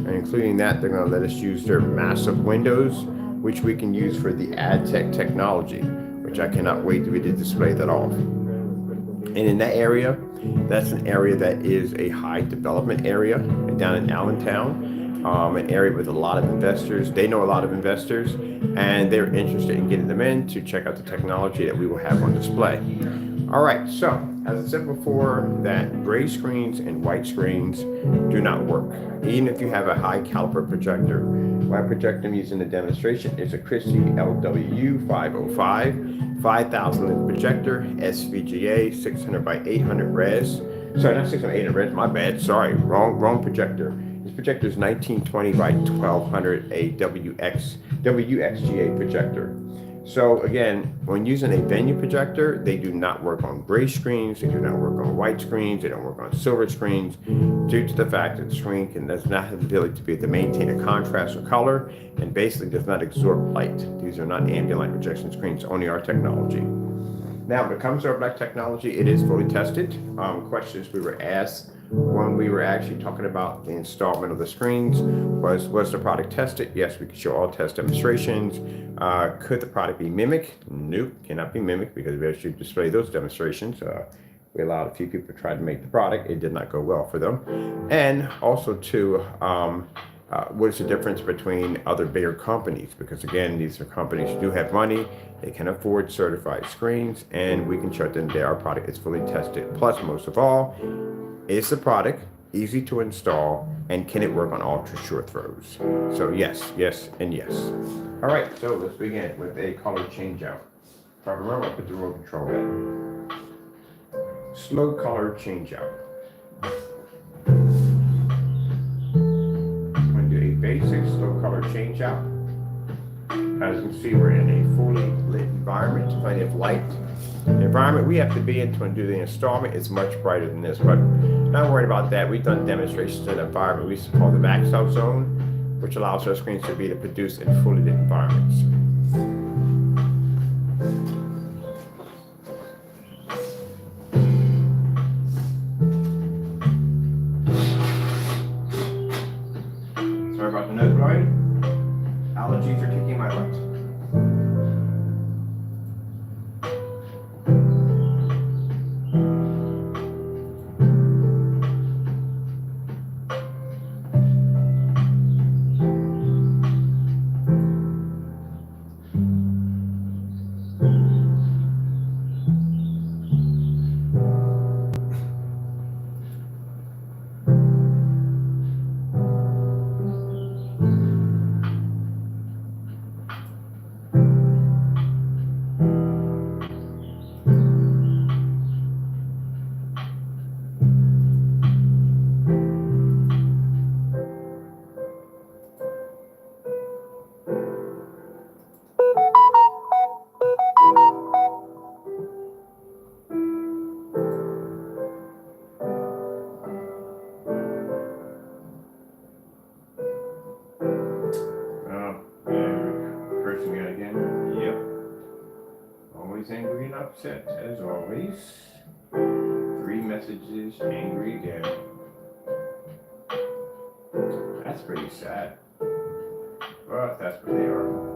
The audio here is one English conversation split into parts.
And including that, they're going to let us use their massive windows, which we can use for the ad tech technology, which I cannot wait to be able to display that off. And in that area, that's an area that is a high development area down in Allentown, an area with a lot of investors. They know a lot of investors, and they're interested in getting them in to check out the technology that we will have on display. All right, so as I said before, that gray screens and white screens do not work, even if you have a high caliber projector. My projector I'm using the demonstration is a Christie lwu505, 5,000 lumens projector, SVGA, 600 by 800 res. Sorry, not 600 by 800 res, my bad, sorry, wrong projector. This projector is 1920 by 1200, a WXGA projector. So again, when using a venue projector, they do not work on gray screens, they do not work on white screens, they don't work on silver screens, due to the fact that the screen does not have the ability to be able to maintain a contrast or color, and basically does not absorb light. These are not ambient light projection screens, only our technology. Now, when it comes to our black technology, it is fully tested. Questions we were asked when we were actually talking about the installment of the screens was the product tested? Yes, we could show all test demonstrations. Could the product be mimicked? Nope, cannot be mimicked because we actually display those demonstrations. We allowed a few people to try to make the product. It did not go well for them. And also too, what is the difference between other bigger companies? Because again, these are companies who do have money, they can afford certified screens, and we can show them that our product is fully tested. Plus, most of all, is the product easy to install, and can it work on ultra short throws? So yes, yes, and yes. All right, so let's begin with a color changeout. If I remember, I put the remote control in. Slow color changeout. I'm going to do a basic slow color changeout. As you can see, we're in a fully lit environment, plenty of light. The environment we have to be in to do the installment is much brighter than this, but not worried about that. We've done demonstrations in an environment we used to call the max out zone, which allows our screens to be produced in fully lit environments. Sorry about the nose blowing. Allergies are kicking my butt. Angry and upset as always. 3 messages, angry again. That's pretty sad, but that's what they are.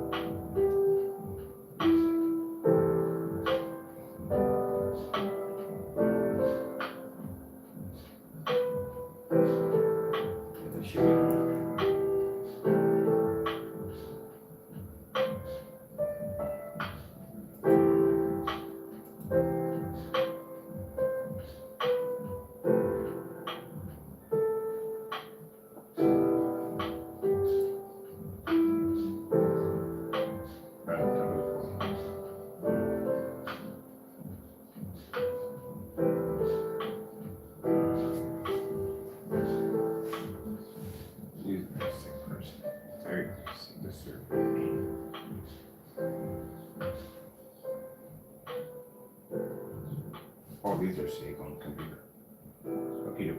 All these are saved on the computer. Okay.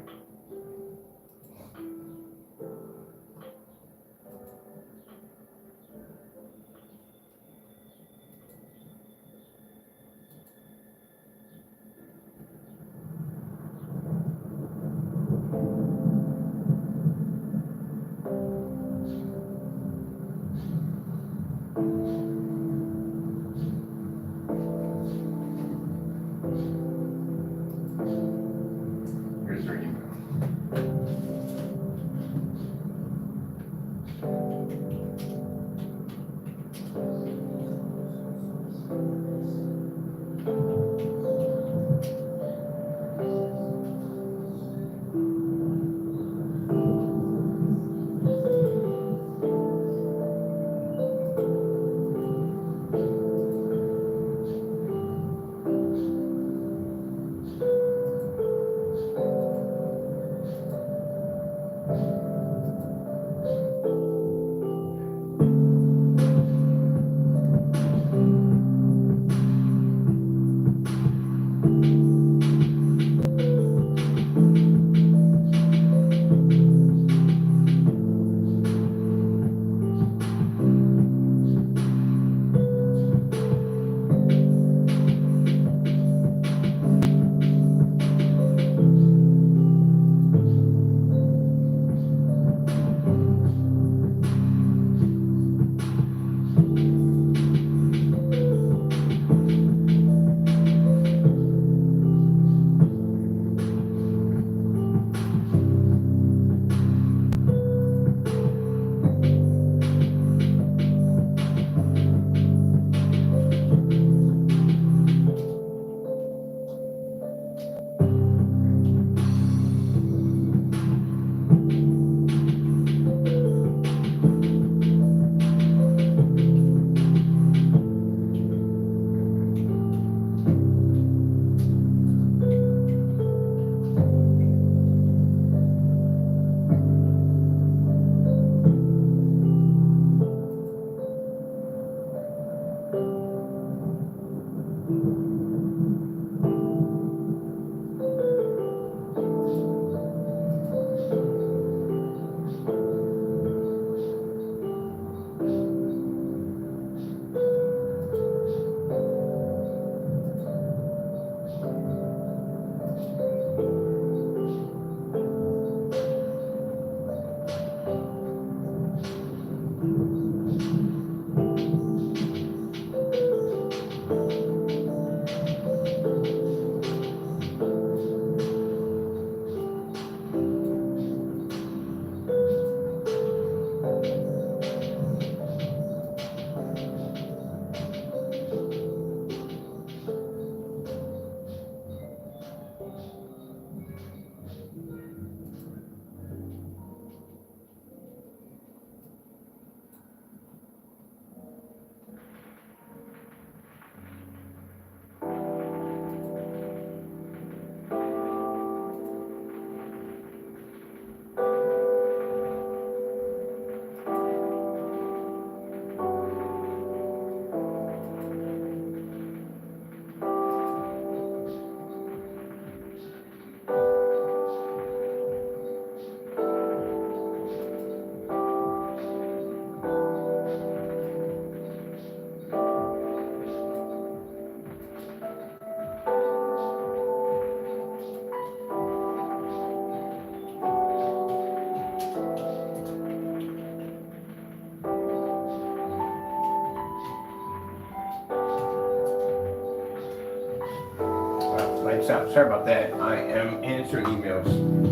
this out. Sorry about that. I am answering emails.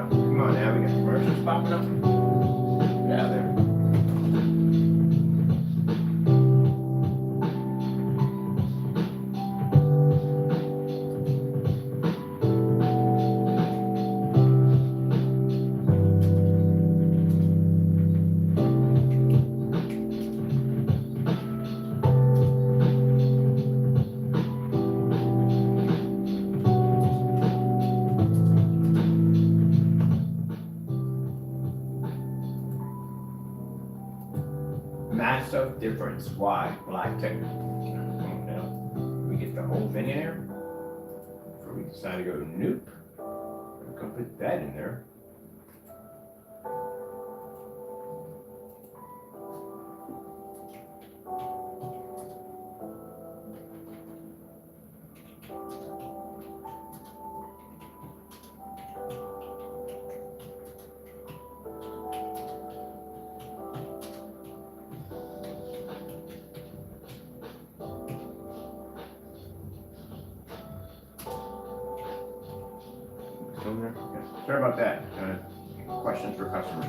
Come on now, we got commercials popping up. Get out of there. Massive difference. Why? Black tech. Come on now. We get the whole thing in there. Before we decide to go nope. I'm gonna put that in there. Yeah. Sorry about that. Questions for customers.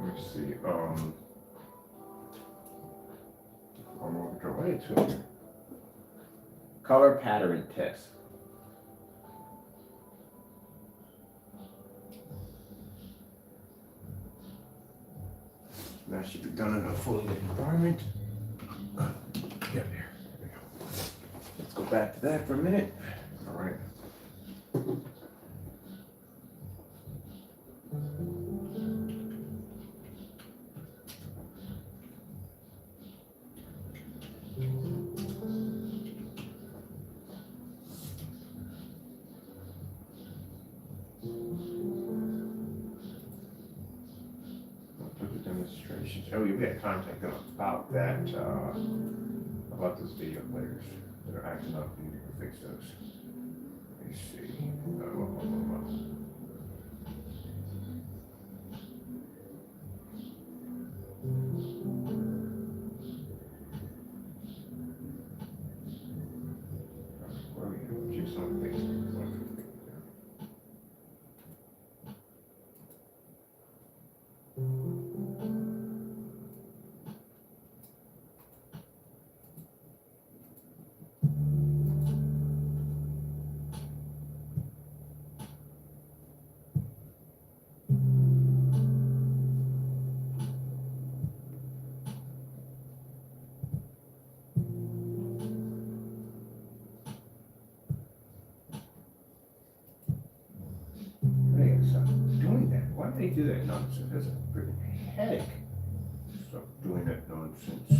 Let's see. What is it here? Color pattern test. That should be done in a fully lit environment. Get there. There we go. Let's go back to that for a minute. All right. Demonstrations. Oh, we got to contact them about that, about those video players that are acting up. We need to fix those. Let me see. Where are we going? Choose some fix it. Why do they do that nonsense? That's a freaking headache. Stop doing that nonsense.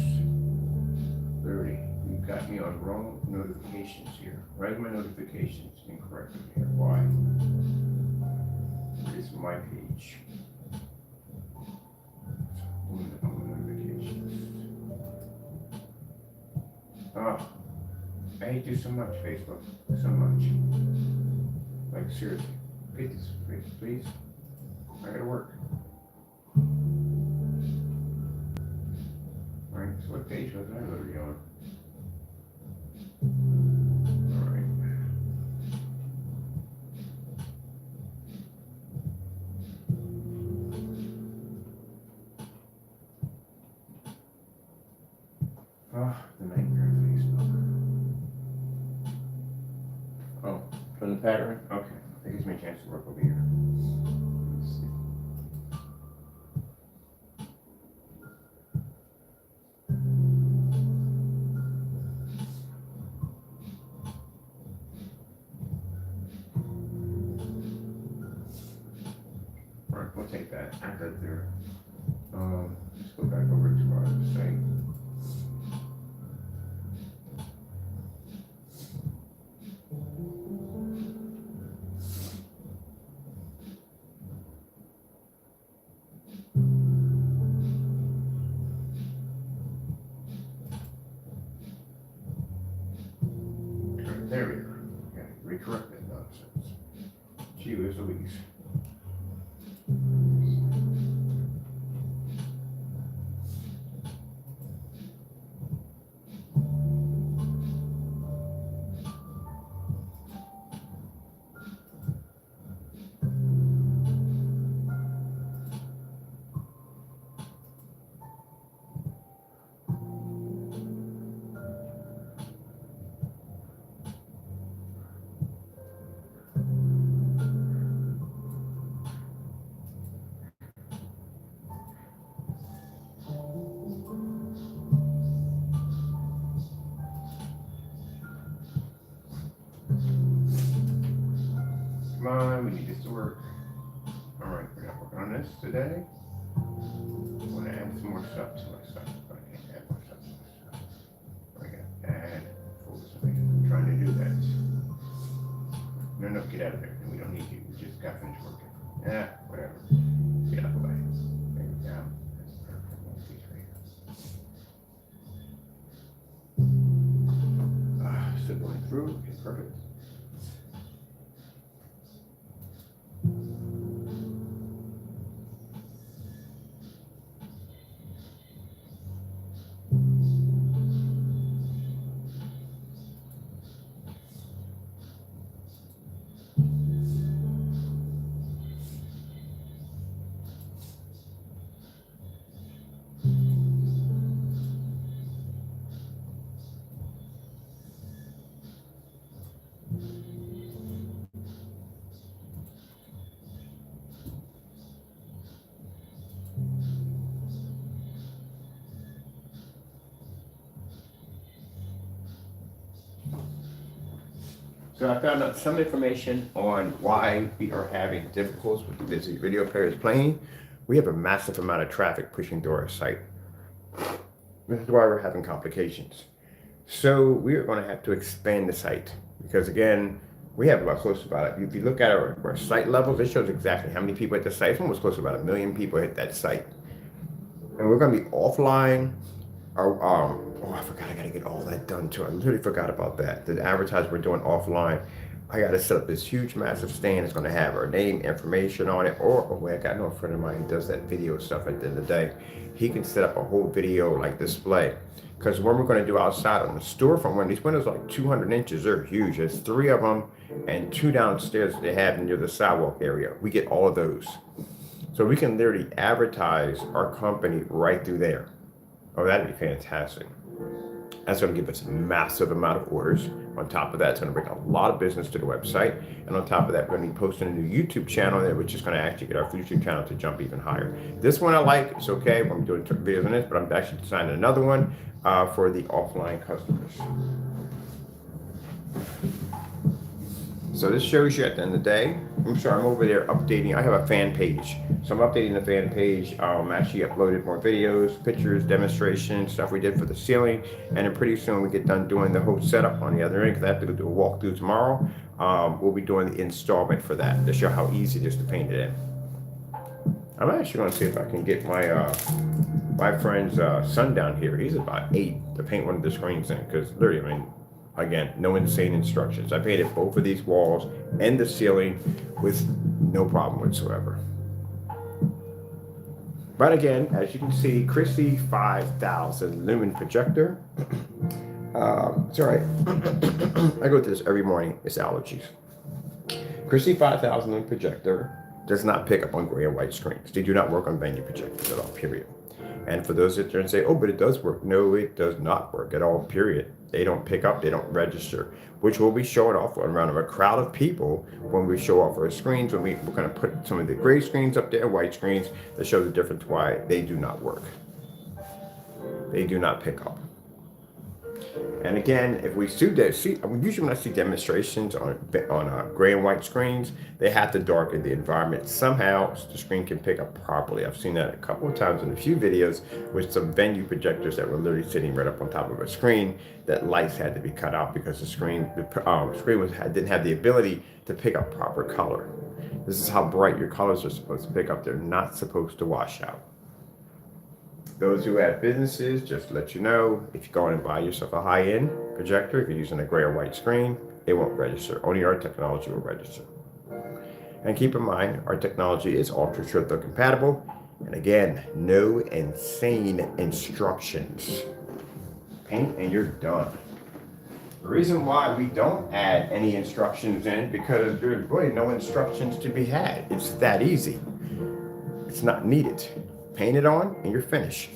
30. You've got me on wrong notifications here. Write my notifications incorrectly here. Why? It's my page. Notifications. Oh, I hate you so much, Facebook. So much. Like, seriously. Get this, please. I gotta work. Alright, so what page was I already on? Alright. Oh, the nightmare Facebook. Oh, from the pattern? Okay. That gives me a chance to work over here. Let's see. All right, we'll take that. I got there. Let's go back over to our other site. There we go. Okay, recorrect that nonsense. Gee whiz Louise. Come on, we need this to work. All right, we're not working on this today. I want to add some more stuff to my stuff, but I can't add more stuff to my stuff. I got add folders. I'm trying to do that. No, get out of there. We don't need you. We just got finished working. Yeah, whatever. Get out of the way. Bring it down. That's perfect. One, two, three. Still going through. Okay, perfect. So I found out some information on why we are having difficulties with the video players playing. We have a massive amount of traffic pushing through our site. This is why we're having complications. So we are going to have to expand the site because again, we have about close to about, if you look at our site levels, it shows exactly how many people at the site. It's almost close to about 1 million people hit that site. And we're going to be offline. Oh, I forgot, I got to get all that done too. I literally forgot about that. The advertising we're doing offline. I got to set up this huge, massive stand. It's going to have our name, information on it. I got no friend of mine who does that video stuff at the end of the day. He can set up a whole video like display. Because what we're going to do outside on the storefront, when these windows are like 200 inches, they're huge. There's 3 of them and 2 downstairs that they have near the sidewalk area. We get all of those. So we can literally advertise our company right through there. Oh, that'd be fantastic. That's going to give us a massive amount of orders. On top of that, it's going to bring a lot of business to the website. And on top of that, we're going to be posting a new YouTube channel there, which is going to actually get our YouTube channel to jump even higher. This one I like. It's okay. I'm doing videos on this, but I'm actually designing another one for the offline customers. So this shows you at the end of the day. I'm sorry, I'm over there updating. I have a fan page. So I'm updating the fan page. Actually uploaded more videos, pictures, demonstrations, stuff we did for the ceiling. And then pretty soon we get done doing the whole setup on the other end because I have to go do a walkthrough tomorrow. We'll be doing the installment for that to show how easy it is to paint it in. I'm actually going to see if I can get my my friend's son down here. He's about 8 to paint one of the screens in because literally, I mean, again, no insane instructions. I painted both of these walls and the ceiling with no problem whatsoever. But again, as you can see, Christie 5000 lumen projector. It's all right. I go through this every morning. It's allergies. Christie 5000 lumen projector does not pick up on gray and white screens. They do not work on venue projectors at all, period. And for those that turn say, oh, but it does work. No, it does not work at all, period. They don't pick up, they don't register, which we'll be showing off in front of a crowd of people when we show off our screens. We're going to put some of the gray screens up there, white screens, that show the difference why they do not work. They do not pick up. And again, if we usually when I see demonstrations on gray and white screens, they have to darken the environment somehow so the screen can pick up properly. I've seen that a couple of times in a few videos with some venue projectors that were literally sitting right up on top of a screen that lights had to be cut out because the screen didn't have the ability to pick up proper color. This is how bright your colors are supposed to pick up. They're not supposed to wash out. Those who have businesses, just to let you know, if you go in and buy yourself a high-end projector, if you're using a gray or white screen, it won't register. Only our technology will register. And keep in mind, our technology is ultra short throw compatible. And again, no insane instructions. Paint and you're done. The reason why we don't add any instructions in, because there's really no instructions to be had. It's that easy. It's not needed. Paint it on and you're finished.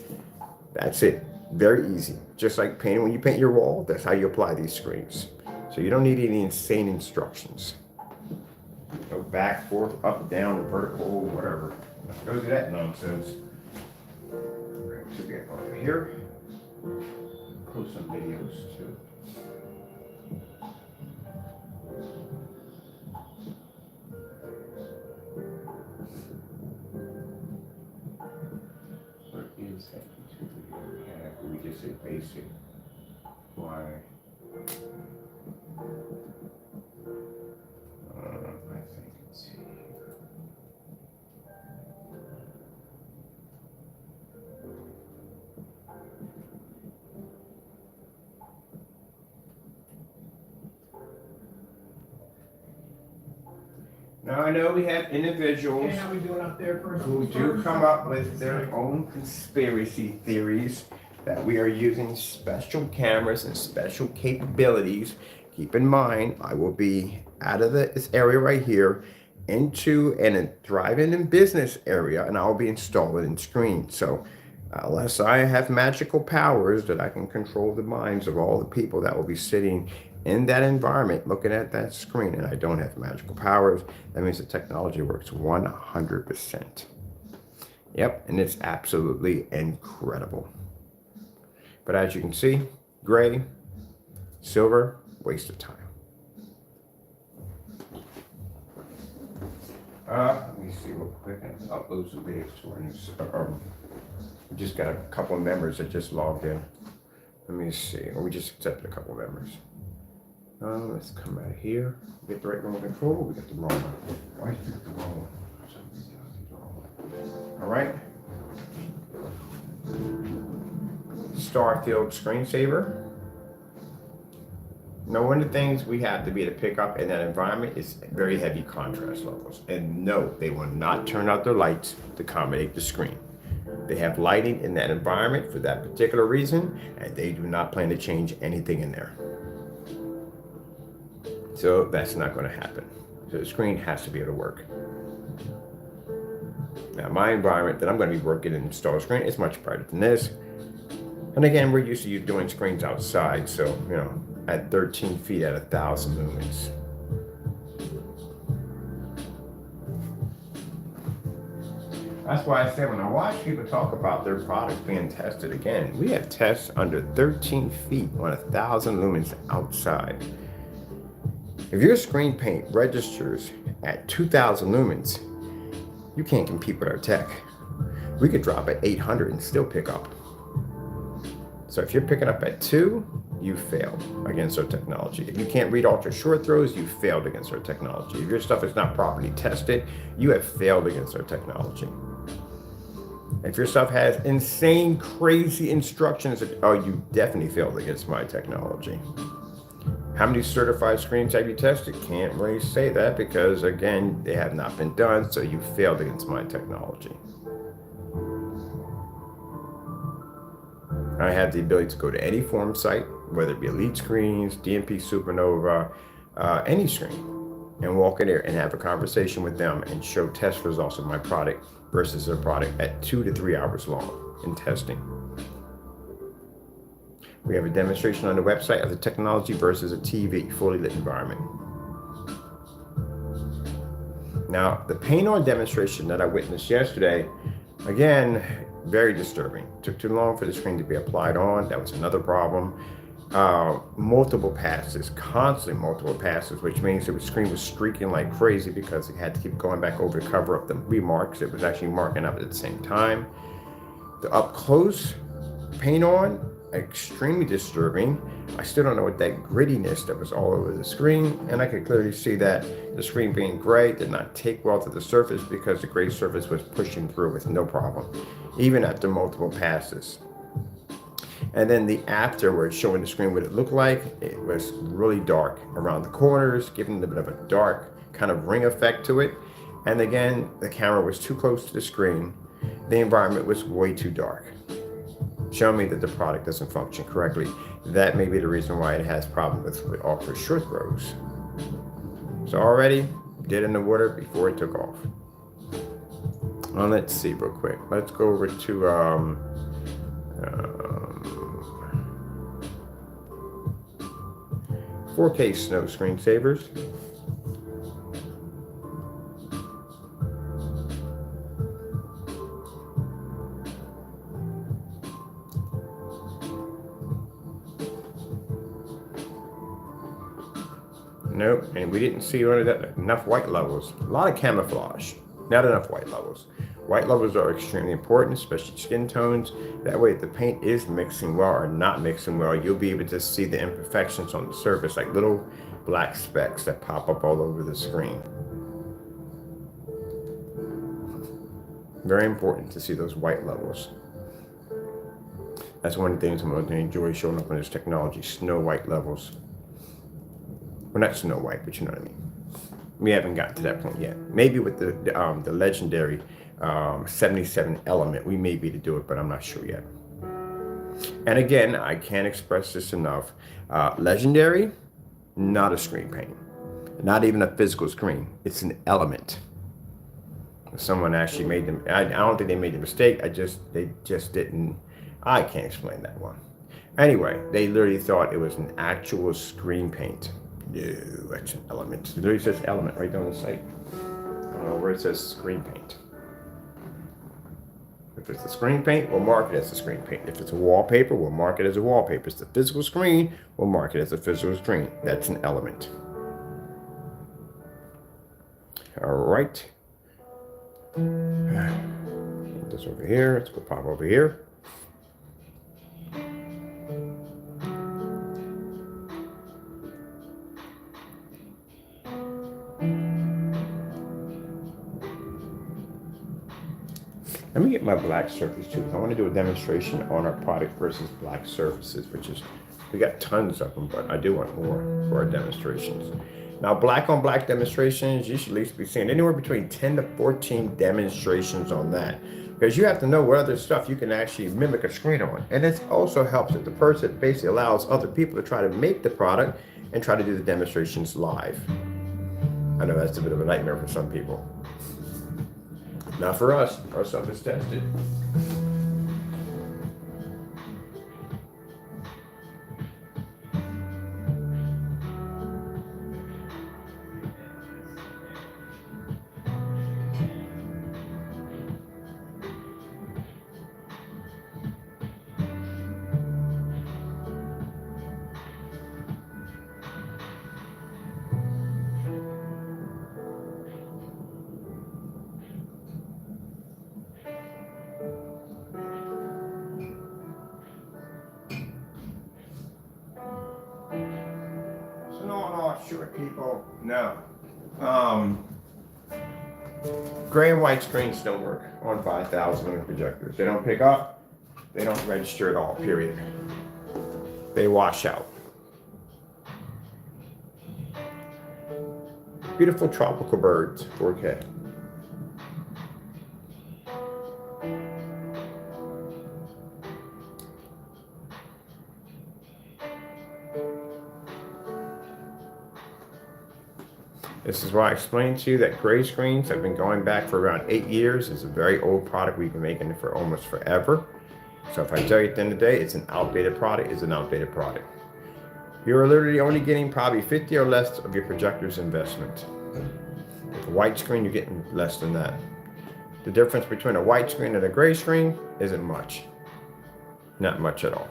That's it. Very easy. Just like painting when you paint your wall, that's how you apply these screens. So you don't need any insane instructions. Go back, forth, up, down, vertical, whatever. Let's go do that nonsense. We're going to get over here. Close some videos too. We just say basic. Why? I think it's here. Now I know we have individuals who do come up with their own conspiracy theories that we are using special cameras and special capabilities. Keep in mind, I will be out of this area right here into a drive-in and business area, and I'll be installing screens. So unless I have magical powers that I can control the minds of all the people that will be sitting in that environment looking at that screen, and I don't have magical powers, that means the technology works 100%. Yep, and it's absolutely incredible. But as you can see, gray, silver, waste of time. Let me see real quick and upload some videos to our new. We just got a couple of members that just logged in. Let me see. We just accepted a couple of members. Let's come out of here. Get the right remote control. We got the wrong one. Why did you get the wrong one? All right. Starfield screensaver. Now, one of the things we have to be able to pick up in that environment is very heavy contrast levels. And no, they will not turn out their lights to accommodate the screen. They have lighting in that environment for that particular reason, and they do not plan to change anything in there. So that's not going to happen. So the screen has to be able to work. Now, my environment that I'm going to be working in install screen is much brighter than this. And again, we're used to doing screens outside, so, you know, at 13 feet at 1,000 lumens. That's why I said when I watch people talk about their products being tested, again, we have tests under 13 feet on 1,000 lumens outside. If your screen paint registers at 2,000 lumens, you can't compete with our tech. We could drop at 800 and still pick up. So if you're picking up at 2, you failed against our technology. If you can't read ultra short throws, you failed against our technology. If your stuff is not properly tested, you have failed against our technology. If your stuff has insane, crazy instructions, oh, you definitely failed against my technology. How many certified screens have you tested? Can't really say that because, again, they have not been done, so you failed against my technology. I have the ability to go to any forum site, whether it be Elite Screens, DMP Supernova, any screen, and walk in there and have a conversation with them and show test results of my product versus their product at 2 to 3 hours long. in testing. We have a demonstration on the website of the technology versus a TV, fully lit environment. Now, the paint-on demonstration that I witnessed yesterday, again, very disturbing. Took too long for the screen to be applied on. That was another problem. Multiple passes, constantly multiple passes, which means the screen was streaking like crazy because it had to keep going back over to cover up the remarks. It was actually marking up at the same time. The up close paint on, extremely disturbing. I still don't know what that grittiness that was all over the screen, and I could clearly see that the screen being gray did not take well to the surface because the gray surface was pushing through with no problem, even after multiple passes. And then the after, where it's showing the screen what it looked like, it was really dark around the corners, giving a bit of a dark kind of ring effect to it. And again, the camera was too close to the screen. The environment was way too dark, showing me that the product doesn't function correctly. That may be the reason why it has problems with ultra short throws. So already dead in the water before it took off. Well, let's see real quick. Let's go over to 4K snow screensavers. Nope, and we didn't see enough white levels. A lot of camouflage, not enough white levels. White levels are extremely important, especially skin tones. That way, if the paint is mixing well or not mixing well, you'll be able to see the imperfections on the surface, like little black specks that pop up all over the screen. Very important to see those white levels. That's one of the things I'm going to enjoy showing up on this technology, snow white levels. Well, not Snow White, but you know what I mean. We haven't gotten to that point yet. Maybe with the legendary 77 element, we may be to do it, but I'm not sure yet. And again, I can't express this enough. Legendary, not a screen paint, not even a physical screen. It's an element. Someone actually made them. I don't think they made the mistake. They just didn't. I can't explain that one. Anyway, they literally thought it was an actual screen paint. No, that's an element. It literally says element right down the site. I don't know where it says screen paint. If it's a screen paint, we'll mark it as a screen paint. If it's a wallpaper, we'll mark it as a wallpaper. If it's a physical screen, we'll mark it as a physical screen. That's an element. All right. Put this over here. Let's go pop over here. Let me get my black surface too. I want to do a demonstration on our product versus black surfaces, which is, we got tons of them, but I do want more for our demonstrations. Now, black on black demonstrations, you should at least be seeing anywhere between 10 to 14 demonstrations on that, because you have to know what other stuff you can actually mimic a screen on. And it also helps if the person basically allows other people to try to make the product and try to do the demonstrations live. I know that's a bit of a nightmare for some people. Not for us. Our stuff is tested. Short people, no. Gray and white screens don't work on 5,000 lumen projectors. They don't pick up, they don't register at all, period. They wash out. Beautiful tropical birds, 4K. This is why I explained to you that gray screens have been going back for around 8 years. It's a very old product. We've been making it for almost forever. So if I tell you at the end of the day, it's an outdated product, it's an outdated product. You're literally only getting probably 50 or less of your projector's investment. With a white screen, you're getting less than that. The difference between a white screen and a gray screen isn't much. Not much at all.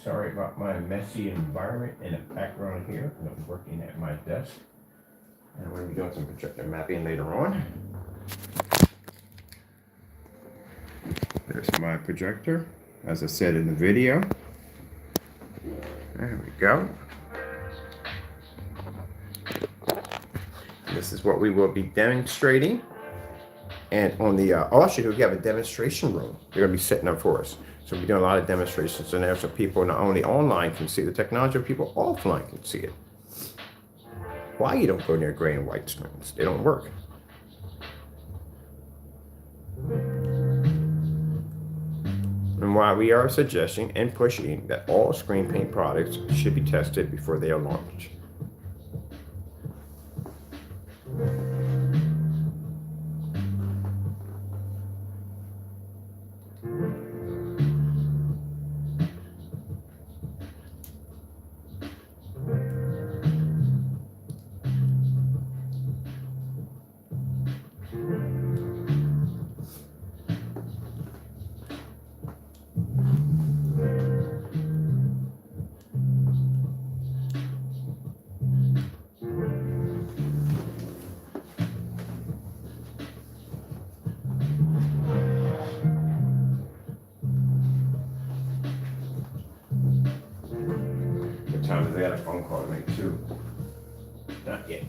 Sorry about my messy environment in the background here. I'm working at my desk. And we're going to be doing some projector mapping later on. There's my projector, as I said in the video. There we go. This is what we will be demonstrating. And on the also, we have a demonstration room. They're going to be setting up for us. So we're doing a lot of demonstrations in there so people not only online can see the technology, but people offline can see it. Why you don't go near gray and white screens? They don't work. And why we are suggesting and pushing that all screen paint products should be tested before they are launched. Times I got a phone call to make too. Not yet.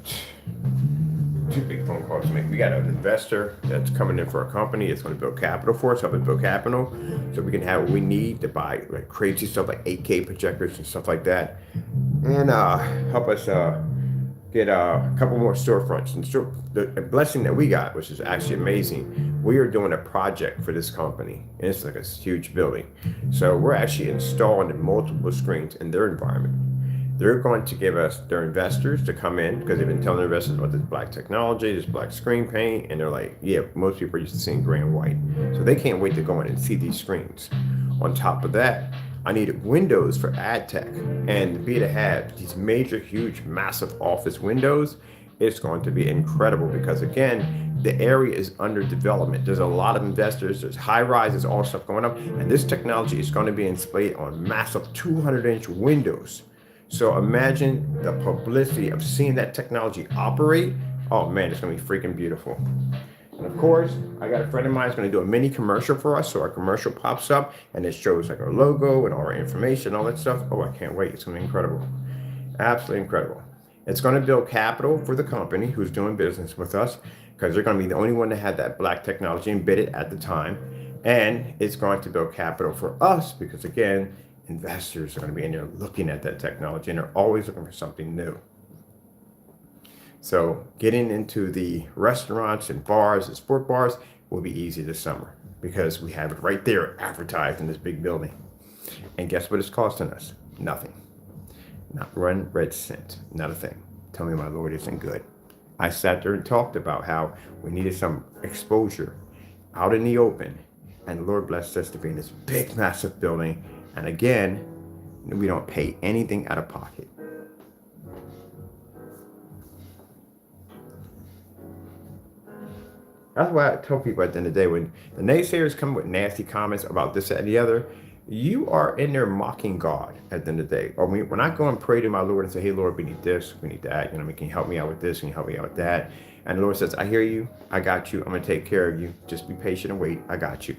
Two big phone calls to make. We got an investor that's coming in for a company. It's going to build capital for us, help us build capital, so we can have what we need to buy like crazy stuff like 8K projectors and stuff like that, and help us get a couple more storefronts. And the blessing that we got, which is actually amazing, we are doing a project for this company, and it's like a huge building. So we're actually installing multiple screens in their environment. They're going to give us their investors to come in because they've been telling their investors about this black technology, this black screen paint, and they're like, yeah, most people are used to seeing gray and white. So they can't wait to go in and see these screens. On top of that, I needed windows for ad tech, and to be able to have these major, huge, massive office windows, it's going to be incredible because again, the area is under development. There's a lot of investors, there's high rises, all stuff going up, and this technology is going to be displayed on massive 200-inch windows. So imagine the publicity of seeing that technology operate. Oh man, it's going to be freaking beautiful. And of course, I got a friend of mine who's going to do a mini commercial for us. So our commercial pops up and it shows like our logo and all our information, all that stuff. Oh, I can't wait. It's going to be incredible. Absolutely incredible. It's going to build capital for the company who's doing business with us because they're going to be the only one that had that black technology embedded at the time. And it's going to build capital for us because again, investors are going to be in there looking at that technology and they're always looking for something new. So getting into the restaurants and bars and sport bars will be easy this summer because we have it right there advertised in this big building. And guess what it's costing us? Nothing. Not one red cent. Not a thing. Tell me my Lord isn't good. I sat there and talked about how we needed some exposure out in the open. And the Lord blessed us to be in this big, massive building. And again, we don't pay anything out of pocket. That's why I tell people at the end of the day, when the naysayers come with nasty comments about this, that, and the other, you are in there mocking God at the end of the day. Or when I go and pray to my Lord and say, hey, Lord, we need this, we need that. You know, can you help me out with this? Can you help me out with that? And the Lord says, I hear you. I got you. I'm going to take care of you. Just be patient and wait. I got you.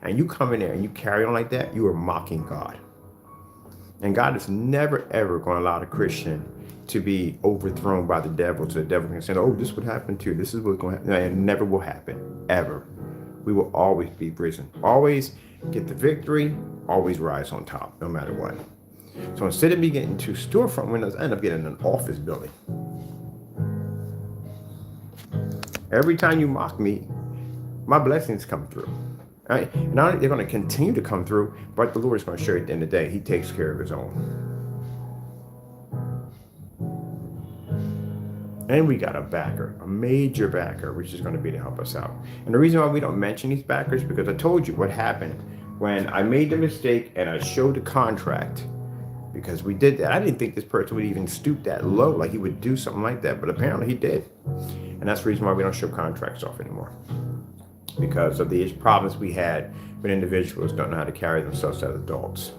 And you come in there and you carry on like that, you are mocking God. And God is never, ever going to allow the Christian to be overthrown by the devil. So the devil can say, oh, this would happen too. This is what's going to happen. No, it never will happen, ever. We will always be risen. Always get the victory, always rise on top, no matter what. So instead of me getting two storefront windows, I end up getting an office building. Every time you mock me, my blessings come through. Right? And not only they're going to continue to come through, but the Lord is going to show you at the end of the day, He takes care of His own. And we got a backer, a major backer, which is going to be to help us out. And the reason why we don't mention these backers, because I told you what happened when I made the mistake and I showed the contract, because we did that. I didn't think this person would even stoop that low, like he would do something like that, but apparently he did. And that's the reason why we don't show contracts off anymore, because of the problems we had when individuals don't know how to carry themselves as adults.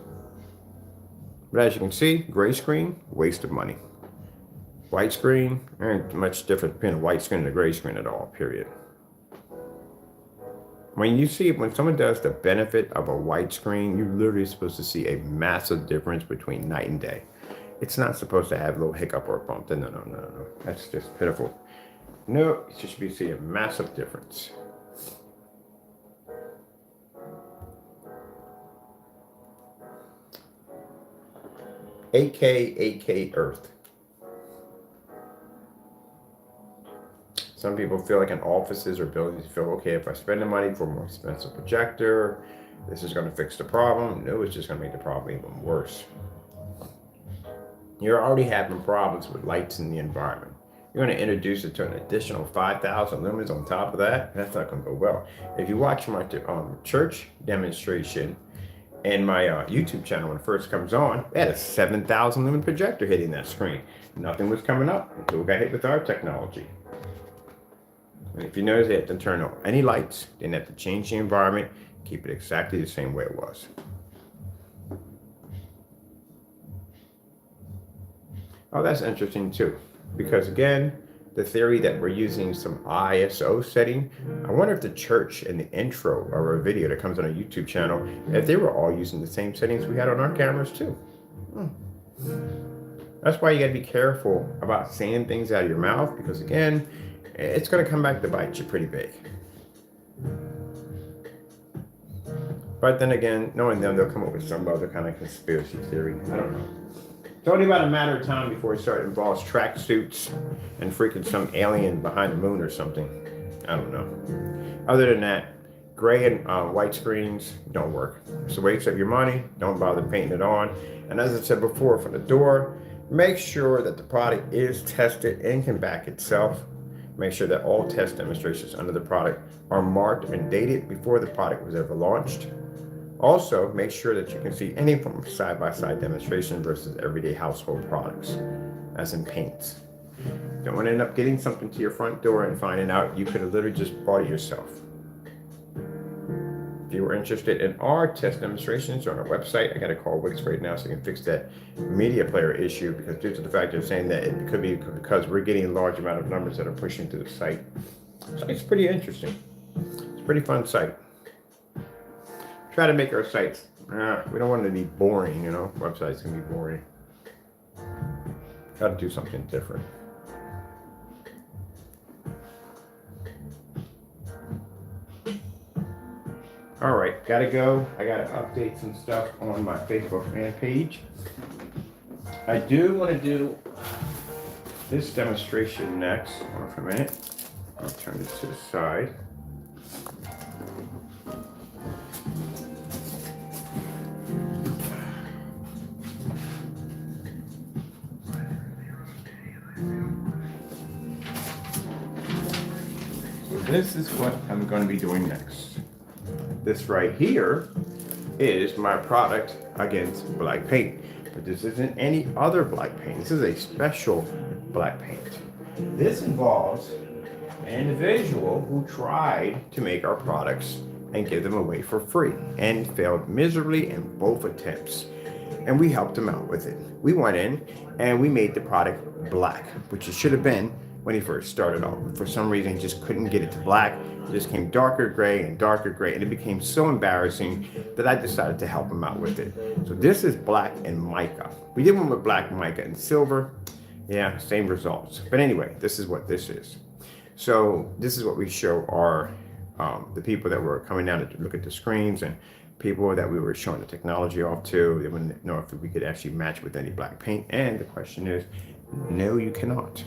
But as you can see, gray screen, waste of money. White screen, ain't much difference between a white screen and a gray screen at all, period. When someone does the benefit of a white screen, you're literally supposed to see a massive difference between night and day. It's not supposed to have a little hiccup or a bump. No. That's just pitiful. No, you should be seeing a massive difference. AK Earth. Some people feel like in offices or buildings feel, okay, if I spend the money for a more expensive projector, this is going to fix the problem. No, it's just going to make the problem even worse. You're already having problems with lights in the environment. You're going to introduce it to an additional 5,000 lumens on top of that. That's not going to go well. If you watch my church demonstration and my YouTube channel when it first comes on, they had a 7,000 lumen projector hitting that screen. Nothing was coming up until we got hit with our technology. And if you notice, they have to turn on any lights, then have to change the environment, keep it exactly the same way it was. Oh, that's interesting too, because again, the theory that we're using some ISO setting, I wonder if the church in the intro of our video that comes on our YouTube channel, if they were all using the same settings we had on our cameras too. That's why you got to be careful about saying things out of your mouth, because again, it's going to come back to bite you pretty big. But then again, knowing them, they'll come up with some other kind of conspiracy theory. I don't know. It's only about a matter of time before it involves tracksuits and freaking some alien behind the moon or something. I don't know. Other than that, gray and white screens don't work. It's a waste of your money. Don't bother painting it on. And as I said before, for the door, make sure that the product is tested and can back itself. Make sure that all test demonstrations under the product are marked and dated before the product was ever launched. Also, make sure that you can see any form of side-by-side demonstration versus everyday household products, as in paints. Don't want to end up getting something to your front door and finding out you could have literally just bought it yourself. If you were interested in our test demonstrations on our website, I got to call Wix right now so I can fix that media player issue, because due to the fact they're saying that it could be because we're getting a large amount of numbers that are pushing to the site. So it's pretty interesting. It's a pretty fun site. Try to make our sites, we don't want it to be boring, websites can be boring. Got to do something different. All right, gotta go. I gotta update some stuff on my Facebook fan page. I do want to do this demonstration next. Hold on for a minute. I'll turn this to the side. So this is what I'm going to be doing next. This right here is my product against black paint, but this isn't any other black paint. This is a special black paint. This involves an individual who tried to make our products and give them away for free and failed miserably in both attempts. And we helped him out with it. We went in and we made the product black, which it should have been when he first started off. But for some reason, he just couldn't get it to black. It just came darker gray, and it became so embarrassing that I decided to help him out with it. So this is black and mica. We did one with black mica and silver. Yeah, same results. But anyway, this is what this is. So this is what we show our the people that were coming down to look at the screens and people that we were showing the technology off to. They wouldn't know if we could actually match with any black paint. And the question is, no, you cannot.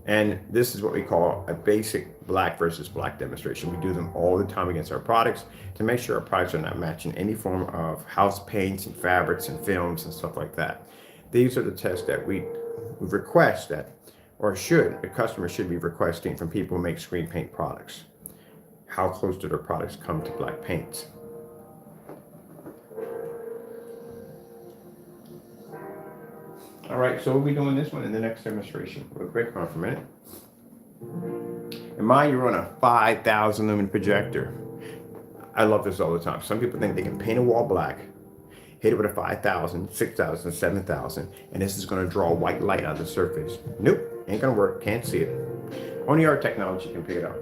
And this is what we call a basic black versus black demonstration. We do them all the time against our products to make sure our products are not matching any form of house paints and fabrics and films and stuff like that. These are the tests that we request that, or should, the customer should be requesting from people who make screen paint products. How close do their products come to black paints? All right, so we'll be doing this one in the next demonstration. Real quick, hold on for a minute. In mind, you're on a 5,000 lumen projector. I love this all the time. Some people think they can paint a wall black, hit it with a 5,000, 6,000, 7,000, and this is going to draw white light out of the surface. Nope, ain't going to work. Can't see it. Only our technology can pick it up.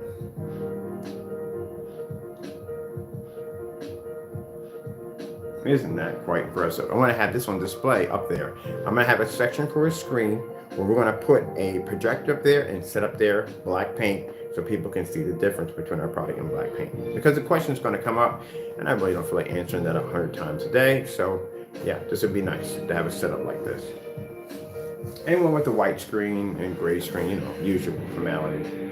Isn't that quite impressive? I want to have this on display up there. I'm going to have a section for a screen where we're going to put a projector up there and set up there black paint so people can see the difference between our product and black paint. Because the question is going to come up, and I really don't feel like answering that 100 times a day. So yeah, this would be nice to have a setup like this. Anyone with a white screen and gray screen, you know, usual formalities.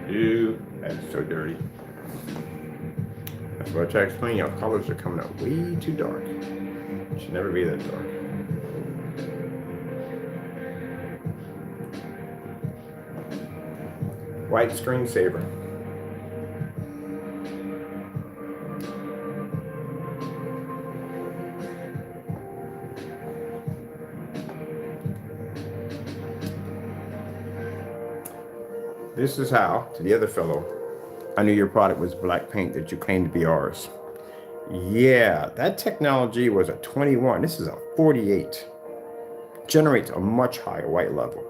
Ew, that's so dirty. That's what I try to explain. Your colors are coming out way too dark. It should never be that dark. White screensaver. This is how, to the other fellow, I knew your product was black paint that you claimed to be ours. Yeah, that technology was a 21. This is a 48. Generates a much higher white level.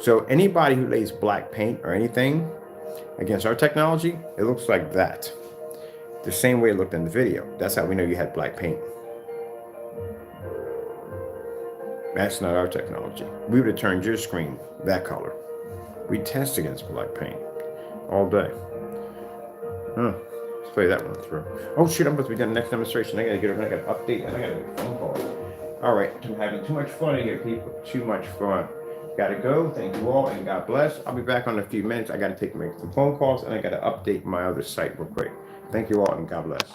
So anybody who lays black paint or anything against our technology, it looks like that. The same way it looked in the video. That's how we know you had black paint. That's not our technology. We would have turned your screen that color. We test against black paint all day. Let's play that one through. Oh shit, I'm supposed to be done the next demonstration. I gotta update and I gotta make a phone call. All right, I'm having too much fun here, people. Too much fun. Gotta go. Thank you all and God bless. I'll be back on in a few minutes. I gotta make some phone calls and I gotta update my other site real quick. Thank you all and God bless.